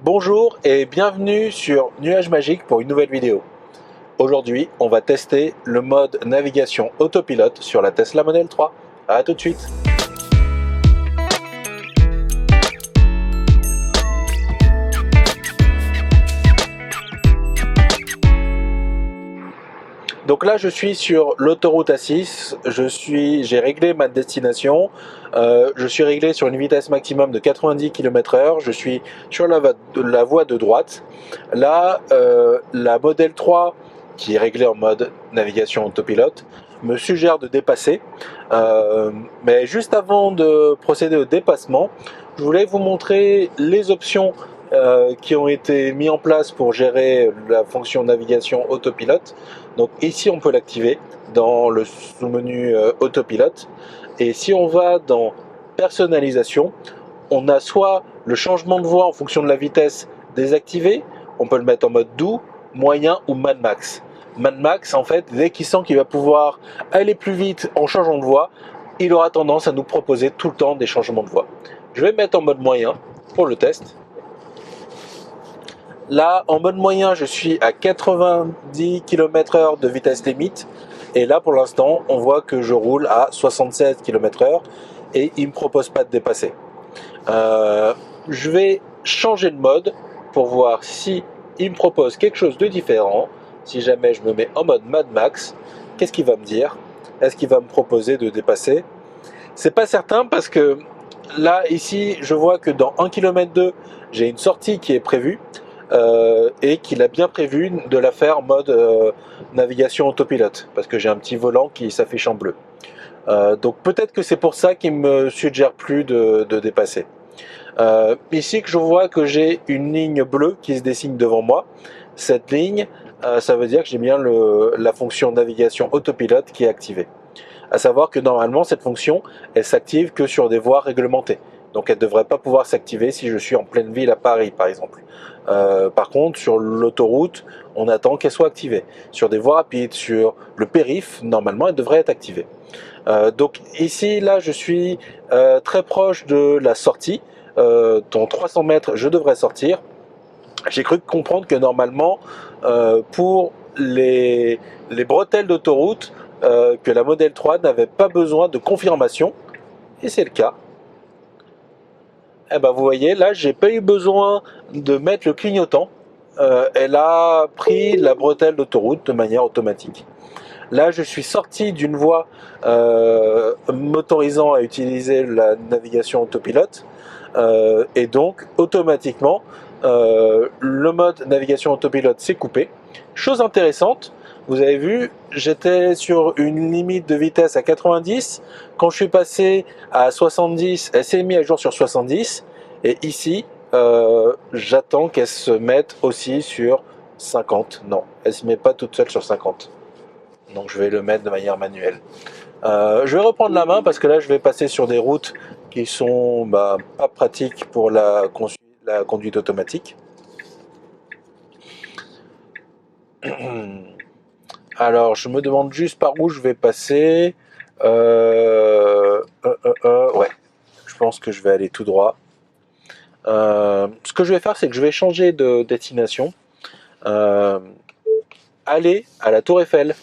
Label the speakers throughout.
Speaker 1: Bonjour et bienvenue sur Nuage Magique pour une nouvelle vidéo. Aujourd'hui, on va tester le mode navigation autopilote sur la Tesla Model 3. A tout de suite. Donc là, je suis sur l'autoroute A6. J'ai réglé ma destination. Je suis réglé sur une vitesse maximum de 90 km/h. Je suis sur la voie de droite. Là, la Model 3, qui est réglée en mode navigation autopilote, me suggère de dépasser. Mais juste avant de procéder au dépassement, je voulais vous montrer les options qui ont été mis en place pour gérer la fonction navigation autopilote. Donc ici on peut l'activer dans le sous-menu autopilote, et si on va dans personnalisation, on a soit le changement de voie en fonction de la vitesse désactivé, on peut le mettre en mode doux, moyen ou Mad Max. Mad Max, en fait, dès qu'il sent qu'il va pouvoir aller plus vite en changeant de voie, il aura tendance à nous proposer tout le temps des changements de voie. Je vais mettre en mode moyen pour le test. Là, en mode moyen, je suis à 90 km/h de vitesse limite. Et là, pour l'instant, on voit que je roule à 76 km/h et il ne me propose pas de dépasser. Je vais changer de mode pour voir si il me propose quelque chose de différent. Si jamais je me mets en mode Mad Max, qu'est-ce qu'il va me dire? Est-ce qu'il va me proposer de dépasser? C'est pas certain parce que là, ici, je vois que dans 1,2 km, j'ai une sortie qui est prévue. Et qu'il a bien prévu de la faire en mode navigation autopilote, parce que j'ai un petit volant qui s'affiche en bleu. Donc peut-être que c'est pour ça qu'il me suggère plus de dépasser. Ici que je vois que j'ai une ligne bleue qui se dessine devant moi. Cette ligne, ça veut dire que j'ai bien la fonction navigation autopilote qui est activée. À savoir que normalement cette fonction, elle s'active que sur des voies réglementées. Donc elle ne devrait pas pouvoir s'activer si je suis en pleine ville à Paris par exemple. Par contre sur l'autoroute, on attend qu'elle soit activée. Sur des voies rapides, sur le périph', normalement elle devrait être activée. Donc ici, là je suis très proche de la sortie. Dans 300 mètres je devrais sortir. J'ai cru comprendre que normalement pour les bretelles d'autoroute, que la Model 3 n'avait pas besoin de confirmation, et c'est le cas. Eh ben, vous voyez, là, j'ai pas eu besoin de mettre le clignotant. Elle a pris la bretelle d'autoroute de manière automatique. Là, je suis sorti d'une voie m'autorisant à utiliser la navigation autopilote, et donc automatiquement, le mode navigation autopilote s'est coupé. Chose intéressante, vous avez vu, j'étais sur une limite de vitesse à 90. Quand je suis passé à 70, elle s'est mise à jour sur 70. Et ici, j'attends qu'elle se mette aussi sur 50. Non, elle ne se met pas toute seule sur 50. Donc je vais le mettre de manière manuelle. Je vais reprendre la main parce que là, je vais passer sur des routes qui sont pas pratiques pour la conduite automatique. Alors, je me demande juste par où je vais passer. Ouais, je pense que je vais aller tout droit. Ce que je vais faire, c'est que je vais changer de destination. Aller à la Tour Eiffel.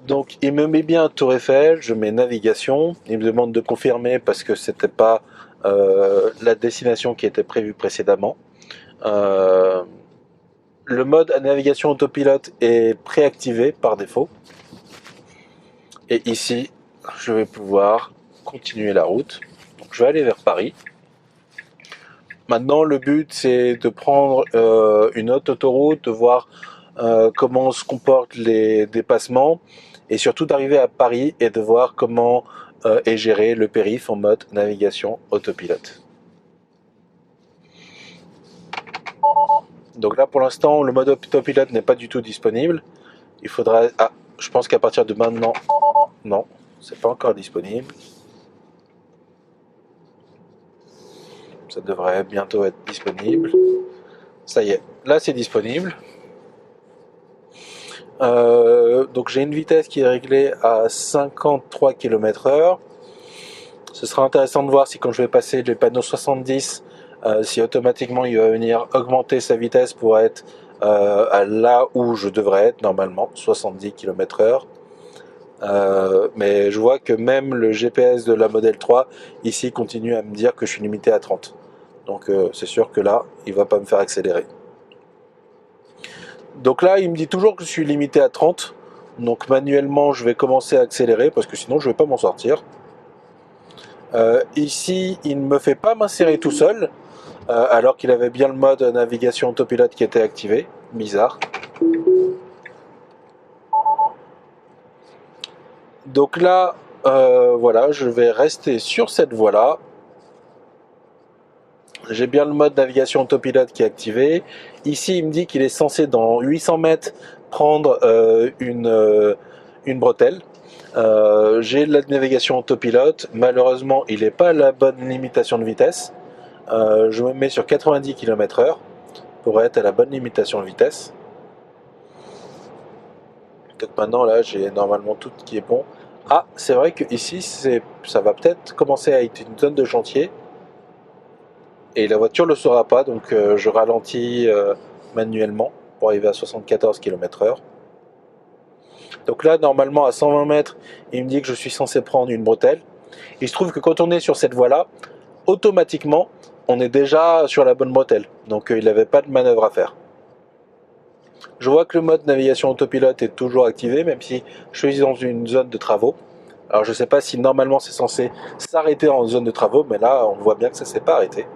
Speaker 1: Donc il me met bien Tour Eiffel, je mets navigation, il me demande de confirmer parce que c'était pas la destination qui était prévue précédemment. Le mode navigation autopilote est préactivé par défaut. Et ici, je vais pouvoir continuer la route. Donc je vais aller vers Paris. Maintenant, le but, c'est de prendre une autre autoroute, de voir comment se comportent les dépassements, et surtout d'arriver à Paris et de voir comment est géré le périph' en mode navigation autopilote. Donc là, pour l'instant, le mode autopilote n'est pas du tout disponible. Il faudra... Ah, je pense qu'à partir de maintenant... Non, c'est pas encore disponible. Ça devrait bientôt être disponible. Ça y est, là c'est disponible. Donc j'ai une vitesse qui est réglée à 53 km/h. Ce sera intéressant de voir si quand je vais passer les panneaux 70, si automatiquement il va venir augmenter sa vitesse pour être à là où je devrais être normalement, 70 km/h. Mais je vois que même le GPS de la Model 3 ici continue à me dire que je suis limité à 30. Donc c'est sûr que là, il va pas me faire accélérer. Donc là, il me dit toujours que je suis limité à 30. Donc manuellement, je vais commencer à accélérer parce que sinon, je vais pas m'en sortir. Ici, il ne me fait pas m'insérer tout seul, alors qu'il avait bien le mode navigation autopilote qui était activé. Bizarre. Donc là, voilà, je vais rester sur cette voie-là. J'ai bien le mode navigation autopilote qui est activé. Ici, il me dit qu'il est censé, dans 800 mètres, prendre une bretelle. J'ai la navigation autopilote. Malheureusement, il n'est pas à la bonne limitation de vitesse. Je me mets sur 90 km/h pour être à la bonne limitation de vitesse. Donc maintenant, là, j'ai normalement tout qui est bon. Ah, c'est vrai que ici, ça va peut-être commencer à être une zone de chantier. Et la voiture ne le saura pas, donc je ralentis manuellement pour arriver à 74 km/h. Donc là, normalement, à 120 mètres, il me dit que je suis censé prendre une bretelle. Il se trouve que quand on est sur cette voie-là, automatiquement, on est déjà sur la bonne bretelle. Donc il n'avait pas de manœuvre à faire. Je vois que le mode navigation autopilote est toujours activé, même si je suis dans une zone de travaux. Alors je ne sais pas si normalement c'est censé s'arrêter en zone de travaux, mais là, on voit bien que ça ne s'est pas arrêté.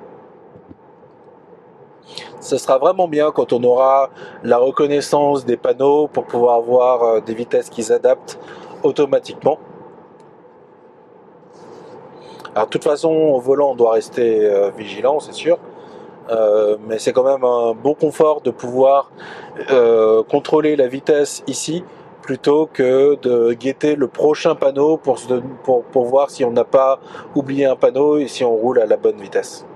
Speaker 1: Ce sera vraiment bien quand on aura la reconnaissance des panneaux pour pouvoir avoir des vitesses qui s'adaptent automatiquement. Alors de toute façon, au volant, on doit rester vigilant, c'est sûr. Mais c'est quand même un bon confort de pouvoir contrôler la vitesse ici plutôt que de guetter le prochain panneau pour voir si on n'a pas oublié un panneau et si on roule à la bonne vitesse.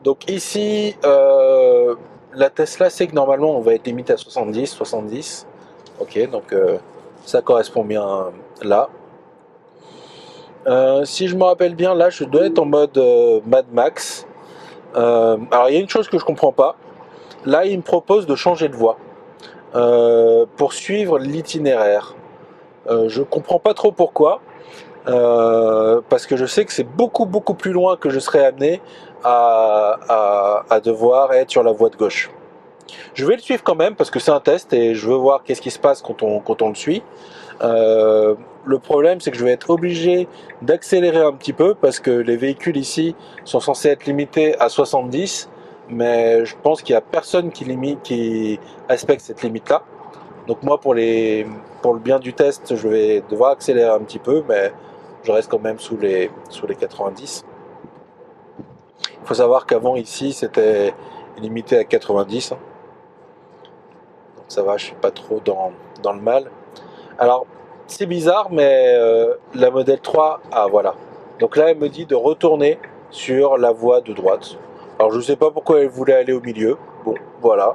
Speaker 1: Donc ici, la Tesla sait que normalement on va être limité à 70. Ok, donc ça correspond bien là. Si je me rappelle bien, là je dois être en mode Mad Max. Alors il y a une chose que je comprends pas. Là il me propose de changer de voie pour suivre l'itinéraire. Je comprends pas trop pourquoi. Parce que je sais que c'est beaucoup plus loin que je serai amené à devoir être sur la voie de gauche. Je vais le suivre quand même parce que c'est un test et je veux voir qu'est-ce qui se passe quand on le suit. Le problème c'est que je vais être obligé d'accélérer un petit peu parce que les véhicules ici sont censés être limités à 70, mais je pense qu'il n'y a personne qui respecte cette limite là. Donc moi pour le bien du test je vais devoir accélérer un petit peu, mais je reste quand même sous les 90. Il faut savoir qu'avant ici c'était limité à 90. Donc ça va, je suis pas trop dans le mal. Alors c'est bizarre, mais la Model 3, ah voilà. Donc là elle me dit de retourner sur la voie de droite. Alors je sais pas pourquoi elle voulait aller au milieu. Bon voilà.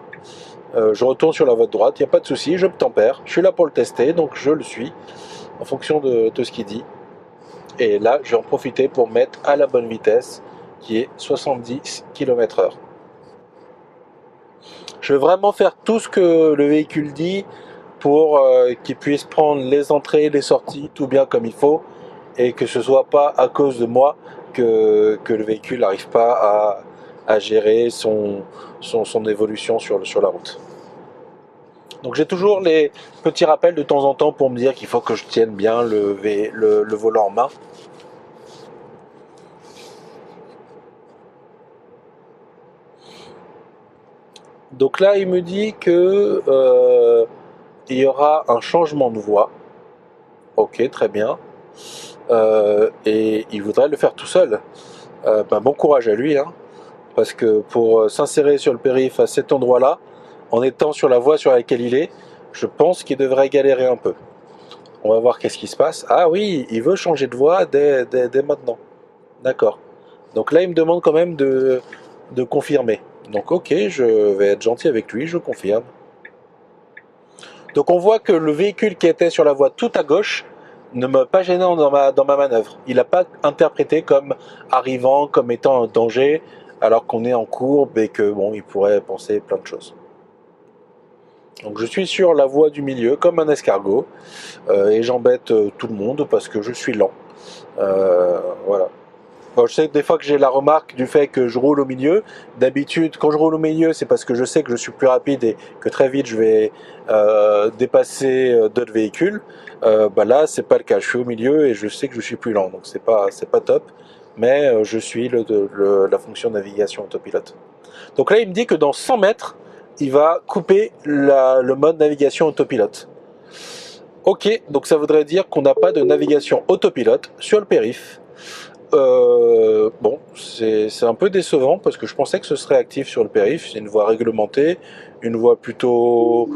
Speaker 1: Je retourne sur la voie de droite, il n'y a pas de souci, je me tempère. Je suis là pour le tester, donc je le suis en fonction de ce qu'il dit. Et là, je vais en profiter pour mettre à la bonne vitesse, qui est 70 km/h. Je vais vraiment faire tout ce que le véhicule dit pour qu'il puisse prendre les entrées, les sorties, tout bien comme il faut, et que ce ne soit pas à cause de moi que le véhicule n'arrive pas à gérer son évolution sur la route. Donc j'ai toujours les petits rappels de temps en temps pour me dire qu'il faut que je tienne bien le volant en main. Donc là, il me dit que il y aura un changement de voie. Ok, très bien. Et il voudrait le faire tout seul. Bon courage à lui, hein, parce que pour s'insérer sur le périph' à cet endroit-là, en étant sur la voie sur laquelle il est, je pense qu'il devrait galérer un peu. On va voir qu'est-ce qui se passe. Ah oui, il veut changer de voie dès maintenant. D'accord. Donc là, il me demande quand même de confirmer. Donc ok, je vais être gentil avec lui, je confirme. Donc on voit que le véhicule qui était sur la voie tout à gauche ne m'a pas gêné dans ma manœuvre. Il n'a pas interprété comme arrivant, comme étant un danger, alors qu'on est en courbe et que bon, il pourrait penser plein de choses. Donc je suis sur la voie du milieu comme un escargot et j'embête tout le monde parce que je suis lent. Voilà. Bon, je sais que des fois que j'ai la remarque du fait que je roule au milieu. D'habitude, quand je roule au milieu, c'est parce que je sais que je suis plus rapide et que très vite je vais dépasser d'autres véhicules. Bah là, c'est pas le cas. Je suis au milieu et je sais que je suis plus lent, donc c'est pas top. Mais je suis la fonction navigation autopilote. Donc là, il me dit que dans 100 mètres, il va couper le mode navigation autopilote. Ok, donc ça voudrait dire qu'on n'a pas de navigation autopilote sur le périph'. Bon, c'est un peu décevant parce que je pensais que ce serait actif sur le périph'. C'est une voie réglementée, une voie plutôt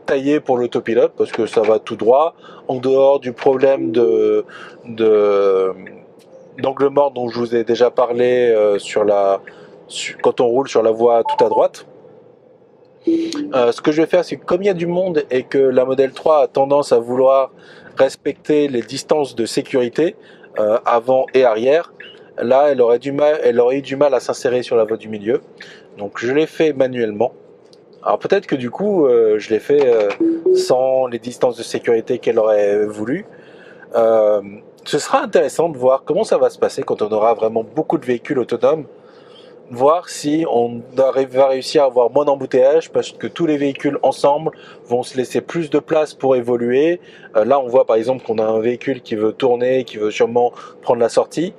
Speaker 1: taillée pour l'autopilote parce que ça va tout droit, en dehors du problème d'angle mort dont je vous ai déjà parlé quand on roule sur la voie tout à droite. Ce que je vais faire, c'est que comme il y a du monde et que la Model 3 a tendance à vouloir respecter les distances de sécurité avant et arrière, là, elle aurait eu du mal à s'insérer sur la voie du milieu. Donc je l'ai fait manuellement. Alors peut-être que du coup, je l'ai fait sans les distances de sécurité qu'elle aurait voulu. Ce sera intéressant de voir comment ça va se passer quand on aura vraiment beaucoup de véhicules autonomes. Voir si on va réussir à avoir moins d'embouteillages parce que tous les véhicules ensemble vont se laisser plus de place pour évoluer. Là, on voit par exemple qu'on a un véhicule qui veut tourner, qui veut sûrement prendre la sortie.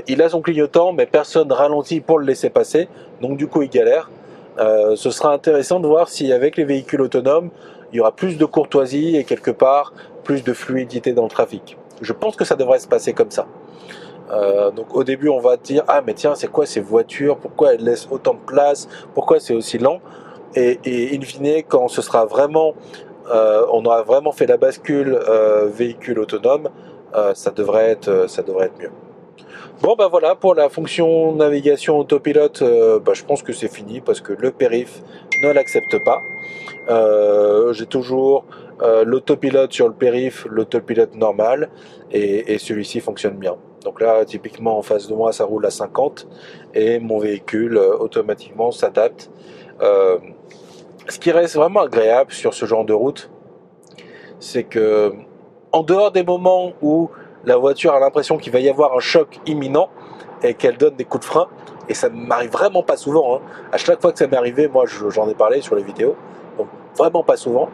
Speaker 1: Il a son clignotant, mais personne ralentit pour le laisser passer, donc du coup il galère. Ce sera intéressant de voir si avec les véhicules autonomes, il y aura plus de courtoisie et quelque part plus de fluidité dans le trafic. Je pense que ça devrait se passer comme ça. Donc au début on va dire ah mais tiens c'est quoi ces voitures, pourquoi elles laissent autant de place, pourquoi c'est aussi lent, et in fine quand ce sera vraiment on aura vraiment fait la bascule véhicule autonome, ça devrait être mieux. Bon bah voilà pour la fonction navigation autopilote, je pense que c'est fini parce que le périph ne l'accepte pas. J'ai toujours l'autopilote sur le périph, l'autopilote normal, et celui-ci fonctionne bien. Donc là, typiquement en face de moi, ça roule à 50 et mon véhicule automatiquement s'adapte. Ce qui reste vraiment agréable sur ce genre de route, c'est que en dehors des moments où la voiture a l'impression qu'il va y avoir un choc imminent et qu'elle donne des coups de frein, et ça m'arrive vraiment pas souvent, hein. À chaque fois que ça m'est arrivé, moi j'en ai parlé sur les vidéos, donc vraiment pas souvent.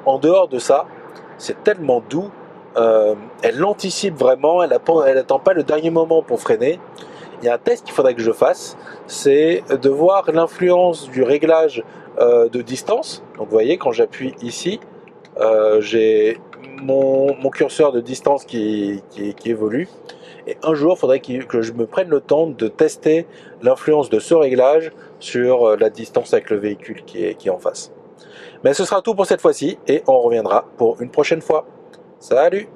Speaker 1: En dehors de ça, c'est tellement doux, elle l'anticipe vraiment, elle attend pas le dernier moment pour freiner. Il y a un test qu'il faudrait que je fasse, c'est de voir l'influence du réglage de distance. Donc vous voyez, quand j'appuie ici, j'ai mon curseur de distance qui évolue. Et un jour, il faudrait que je me prenne le temps de tester l'influence de ce réglage sur la distance avec le véhicule qui est en face. Mais ce sera tout pour cette fois-ci et on reviendra pour une prochaine fois. Salut!